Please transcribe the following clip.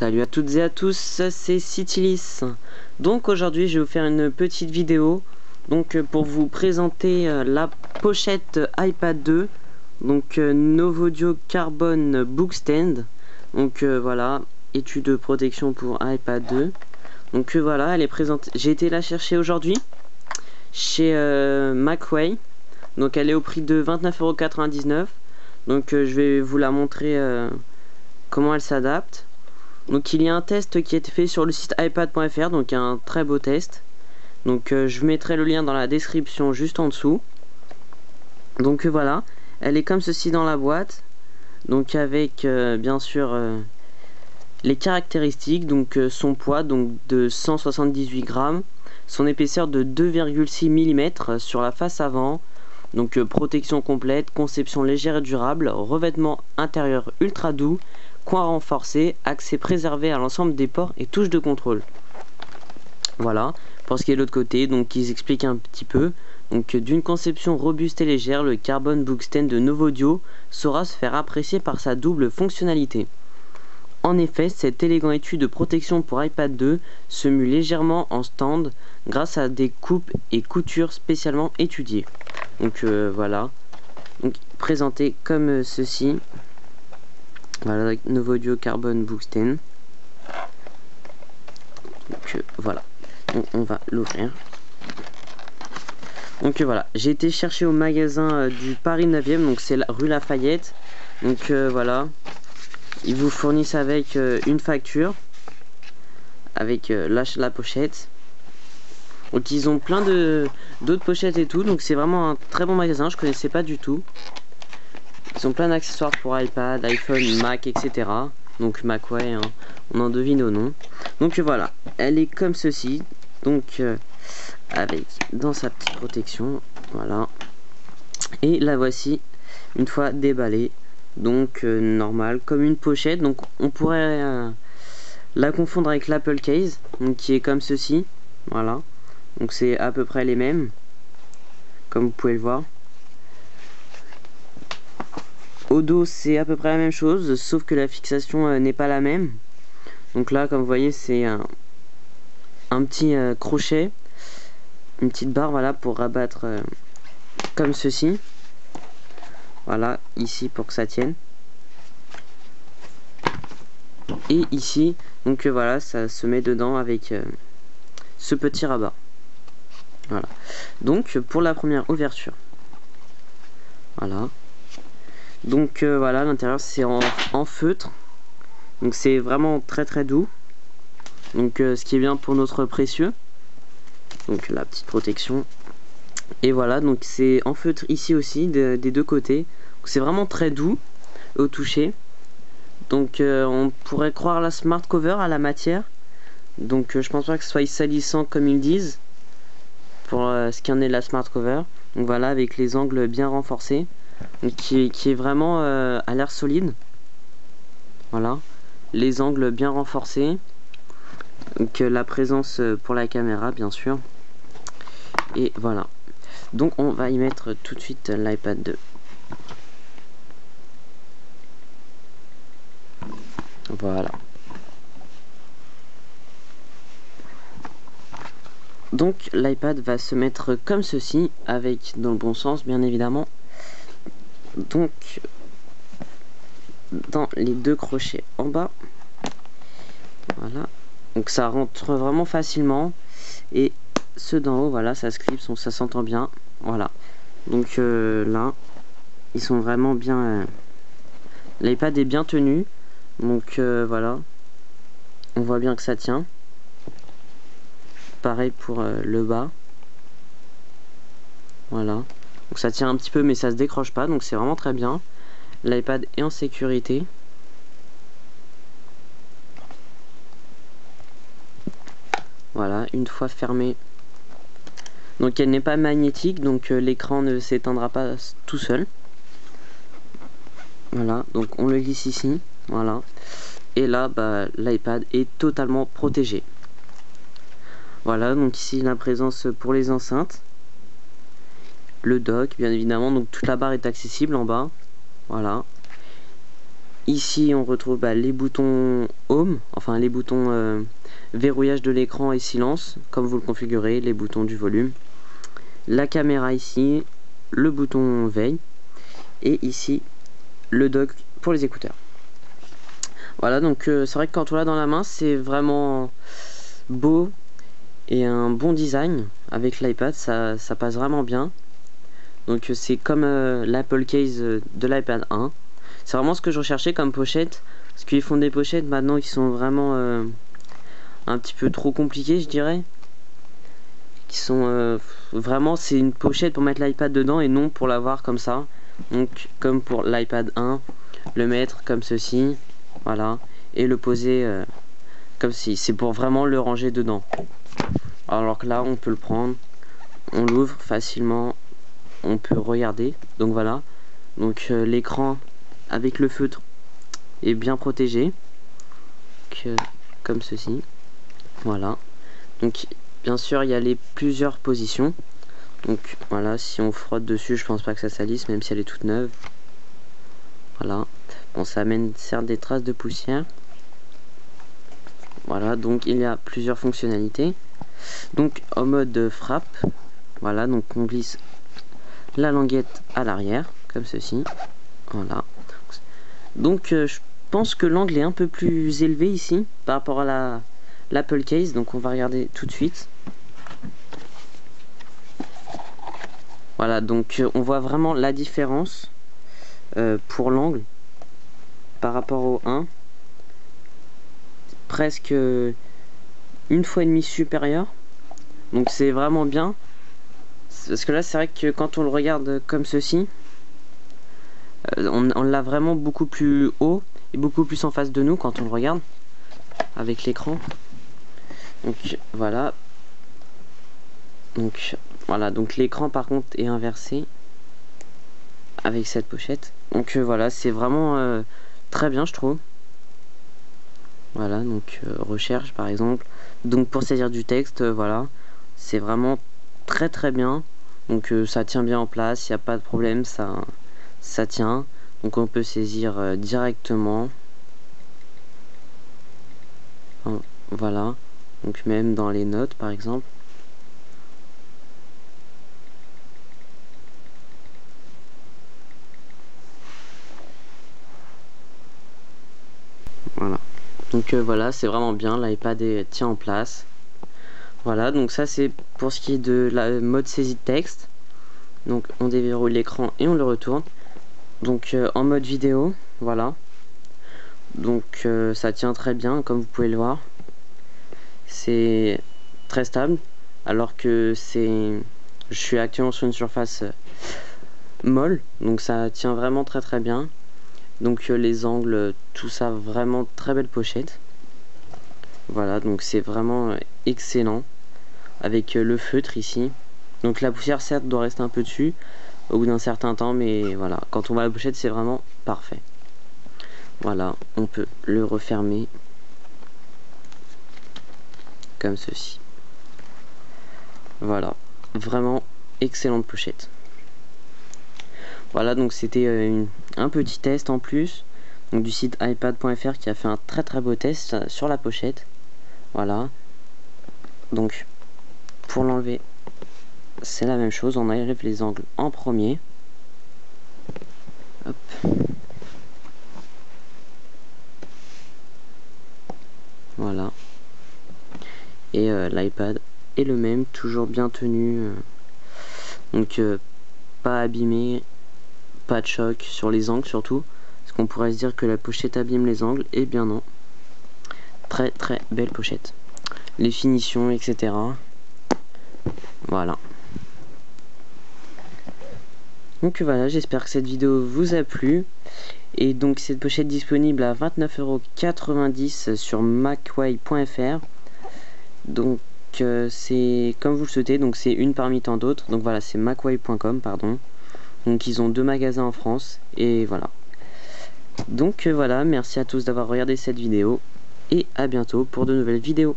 Salut à toutes et à tous, c'est Citylis. Donc aujourd'hui je vais vous faire une petite vidéo pour vous présenter la pochette iPad 2, Novodio Carbon Bookstand. Voilà, étude de protection pour iPad 2. Voilà, elle est présente. J'ai été la chercher aujourd'hui chez Macway. Donc elle est au prix de 29,99 €. Je vais vous la montrer comment elle s'adapte. Donc il y a un test qui a été fait sur le site ipad.fr, donc un très beau test. Je vous mettrai le lien dans la description juste en dessous. Voilà, elle est comme ceci dans la boîte. Avec bien sûr les caractéristiques, son poids de 178 grammes, son épaisseur de 2,6 mm sur la face avant. Protection complète, conception légère et durable, revêtement intérieur ultra doux, coin renforcé, accès préservé à l'ensemble des ports et touches de contrôle. Voilà, pour ce qui est de l'autre côté, ils expliquent un petit peu. D'une conception robuste et légère, le Carbon Bookstand de Novodio saura se faire apprécier par sa double fonctionnalité. En effet, cet élégant étui de protection pour iPad 2 se mue légèrement en stand grâce à des coupes et coutures spécialement étudiées. Voilà, présenté comme ceci. Voilà, Novodio Carbon Bookstand. Voilà, on va l'ouvrir. Voilà, j'ai été chercher au magasin du Paris 9e, c'est la rue Lafayette. Voilà, ils vous fournissent avec une facture, avec la pochette. Ils ont plein d'autres pochettes et tout, c'est vraiment un très bon magasin, je connaissais pas du tout. Ils ont plein d'accessoires pour iPad, iPhone, Mac, etc. Macway, hein, on en devine au nom. Voilà, elle est comme ceci, avec dans sa petite protection, voilà. Et la voici une fois déballée, normal, comme une pochette. On pourrait la confondre avec l'Apple Case, qui est comme ceci, voilà. C'est à peu près les mêmes, comme vous pouvez le voir. Au dos c'est à peu près la même chose, sauf que la fixation n'est pas la même. Là, comme vous voyez, c'est un petit crochet, une petite barre, voilà, pour rabattre comme ceci. Voilà, ici pour que ça tienne. Et ici, voilà, ça se met dedans avec ce petit rabat. Voilà. Pour la première ouverture. Voilà. Voilà, l'intérieur c'est en feutre. C'est vraiment très très doux. Ce qui est bien pour notre précieux. La petite protection. Et voilà, c'est en feutre ici aussi, des deux côtés. C'est vraiment très doux au toucher. On pourrait croire la smart cover à la matière. Je pense pas que ce soit salissant comme ils disent. Pour ce qui en est de la smart cover. Voilà, avec les angles bien renforcés. Qui est vraiment à l'air solide. Voilà, les angles bien renforcés. La présence pour la caméra bien sûr. Et voilà, on va y mettre tout de suite l'iPad 2. Voilà, l'iPad va se mettre comme ceci, avec dans le bon sens bien évidemment. Dans les deux crochets en bas, voilà, ça rentre vraiment facilement. Et ceux d'en haut, voilà, ça se clipse, ça s'entend bien, voilà. Là ils sont vraiment bien, l'iPad est bien tenu, voilà, on voit bien que ça tient. Pareil pour le bas, voilà. Ça tient un petit peu mais ça se décroche pas, c'est vraiment très bien. L'iPad est en sécurité. Voilà, une fois fermée. Elle n'est pas magnétique, l'écran ne s'éteindra pas tout seul. Voilà, on le glisse ici, voilà. Et là, l'iPad est totalement protégé. Voilà, ici la présence pour les enceintes. Le dock, bien évidemment, toute la barre est accessible en bas. Voilà. ici on retrouve les boutons Home, enfin les boutons verrouillage de l'écran et silence, comme vous le configurez, les boutons du volume, la caméra ici, le bouton veille, et ici le dock pour les écouteurs. Voilà, donc c'est vrai que quand on l'a dans la main, c'est vraiment beau et un bon design avec l'iPad, ça passe vraiment bien. Donc c'est comme l'Apple Case de l'iPad 1. C'est vraiment ce que je recherchais comme pochette, parce qu'ils font des pochettes maintenant qui sont vraiment un petit peu trop compliquées, je dirais. Qui sont vraiment, c'est une pochette pour mettre l'iPad dedans et non pour l'avoir comme ça. Donc comme pour l'iPad 1, le mettre comme ceci, voilà, et le poser comme si, c'est pour vraiment le ranger dedans. Alors que là on peut le prendre, on l'ouvre facilement, on peut regarder, donc voilà. Donc l'écran avec le feutre est bien protégé, comme ceci, voilà. Donc bien sûr il y a plusieurs positions, donc voilà, si on frotte dessus je pense pas que ça salisse même si elle est toute neuve. Voilà, bon, ça amène certes des traces de poussière. Voilà, donc il y a plusieurs fonctionnalités. Donc en mode frappe, voilà, donc on glisse la languette à l'arrière comme ceci, voilà. Donc je pense que l'angle est un peu plus élevé ici par rapport à l'Apple Case, donc on va regarder tout de suite. Voilà, donc on voit vraiment la différence pour l'angle par rapport au 1, presque 1,5 fois supérieur, donc c'est vraiment bien. Parce que là c'est vrai que quand on le regarde comme ceci, on l'a vraiment beaucoup plus haut et beaucoup plus en face de nous quand on le regarde avec l'écran. Donc voilà. Donc voilà, donc l'écran par contre est inversé avec cette pochette. Donc voilà, c'est vraiment très bien je trouve. Voilà, donc recherche par exemple. Donc pour saisir du texte, voilà, c'est vraiment très bien. Donc ça tient bien en place, il n'y a pas de problème, ça tient. Donc on peut saisir directement. Voilà, donc même dans les notes par exemple. Voilà, donc voilà, c'est vraiment bien, l'iPad tient en place. Voilà, donc ça c'est pour ce qui est de la mode saisie de texte. Donc on déverrouille l'écran et on le retourne. Donc en mode vidéo, voilà. Donc ça tient très bien comme vous pouvez le voir. C'est très stable, alors que je suis actuellement sur une surface molle, donc ça tient vraiment très bien. Donc les angles, tout ça, vraiment très belle pochette. Voilà, donc c'est vraiment excellent avec le feutre ici. Donc la poussière certes doit rester un peu dessus au bout d'un certain temps, mais voilà, quand on voit la pochette c'est vraiment parfait. Voilà, on peut le refermer comme ceci. Voilà, vraiment excellente pochette. Voilà, donc c'était un petit test en plus, donc du site iPad.fr qui a fait un très beau test sur la pochette. Voilà, donc pour l'enlever c'est la même chose, on enlève les angles en premier. Hop. Voilà, et l'iPad est le même, toujours bien tenu, donc pas abîmé, pas de choc sur les angles surtout, parce qu'on pourrait se dire que la pochette abîme les angles, et bien non, très belle pochette, les finitions etc. Voilà, donc voilà, j'espère que cette vidéo vous a plu. Et donc cette pochette disponible à 29,90 € sur macway.fr. Donc c'est comme vous le souhaitez, donc c'est une parmi tant d'autres. Donc voilà, c'est macway.com, pardon. Donc ils ont 2 magasins en France, et voilà. Donc voilà, merci à tous d'avoir regardé cette vidéo, et à bientôt pour de nouvelles vidéos.